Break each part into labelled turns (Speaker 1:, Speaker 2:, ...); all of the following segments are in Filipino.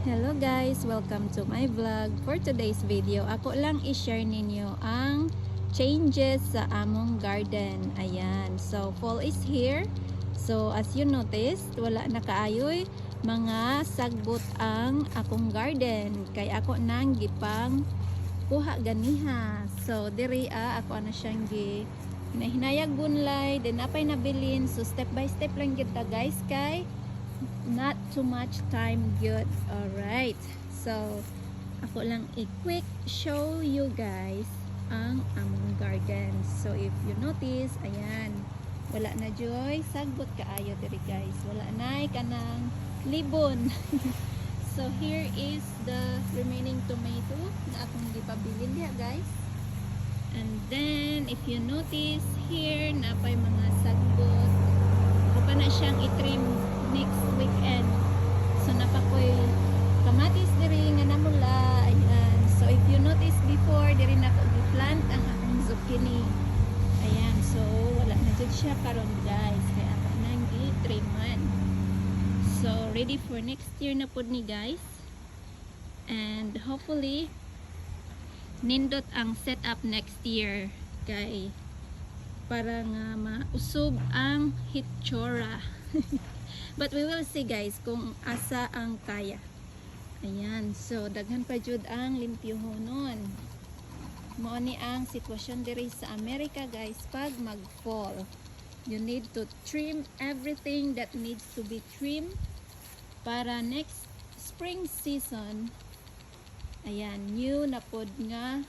Speaker 1: Hello guys, welcome to my vlog. For today's video, ako lang i-share ninyo ang changes sa among garden. Ayan, so fall is here. So as you noticed, wala na kaayoy mga sagbot ang akong garden. Kay ako nang gipang kuha ganiha. So diri ako na siyang hinayag bunlay, then apay nabilin. So step by step lang gyud ta guys, kay not too much time good. Alright, so ako lang i-quick show you guys ang among garden. So if you notice, ayan, wala na joy sagbot kaayo diri guys, wala na kanang libon. So here is the remaining tomato na akong gipabilin diha guys. And then if you notice here, napay mga sagbot, ako pa na siyang i-trim next weekend. So napakoy kamatis diri nga namula. Ayan. So if you notice before, diri na ko gi-plant ang akong zucchini. Ayan. So wala na jud siya karon guys, kaya ako nang gi-triman. So ready for next year na pud ni guys. And hopefully nindot ang setup next year kay para nga mausog ang hitsura. But we will see guys kung asa ang kaya. Ayan, so daghan pa jud ang limpyohonon. Mao ni ang sitwasyon diri sa Amerika guys pag mag-fall. You need to trim everything that needs to be trimmed para next spring season, ayan, new na pod nga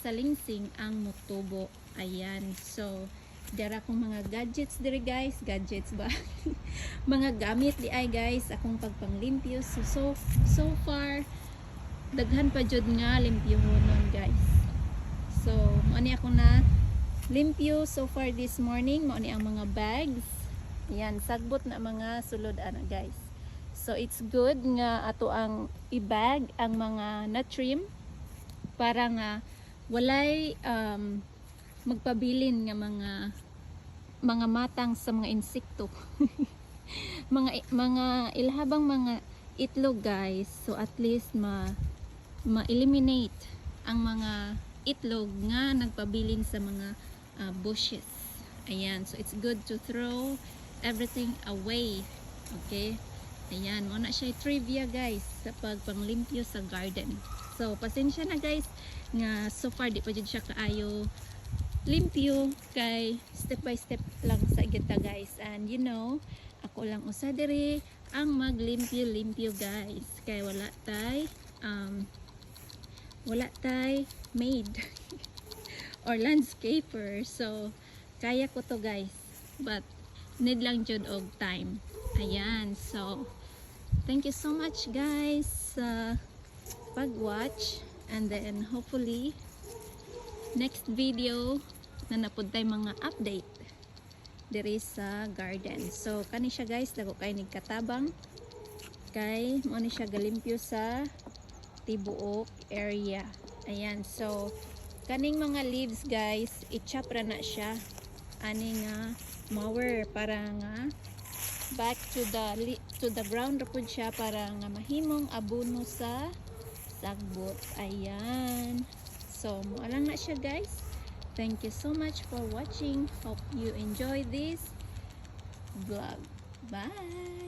Speaker 1: salingsing ang motubo. Ayan, so dara akong mga gadgets diri guys, gadgets ba? Mga gamit di ay guys akong pagpanglimpyo. So far daghan pa jud nga limpyohonon guys. So mao ni ako na limpyo so far this morning. Mao ni ang mga bags. Ayan, sagbot na mga sulod ana guys. So it's good nga ato ang i-bag ang mga na-trim para nga walay magpabilin nga mga matang sa mga insekto. mga ilhabang mga itlog guys. So at least ma-eliminate ang mga itlog nga nagpabilin sa mga bushes. Ayan, so it's good to throw everything away. Okay? Ayan, muna siya trivia guys sa pagpanglimpyo sa garden. So pasensya na guys nga so far di pa jud siya kaayo limpyo kay step by step lang sa gita guys. And you know, ako lang usa diri ang maglimpyo-limpyo guys kay wala tay maid or landscaper. So kaya ko to guys, but need lang jud og time. Ayan, so thank you so much guys sa pag-watch, and then hopefully next video na napud tay mga update diri sa garden. So kani siya guys, dako kay nigkatabang kay mo ni siya galimpyo sa tibuok area. Ayan, so kaning mga leaves guys, i-chop ra na siya ani nga mower para nga back to the ground ra pud siya para nga mahimong abono sa sagbot. Ayan, so mo lang na siya guys. Thank you so much for watching. Hope you enjoy this vlog. Bye!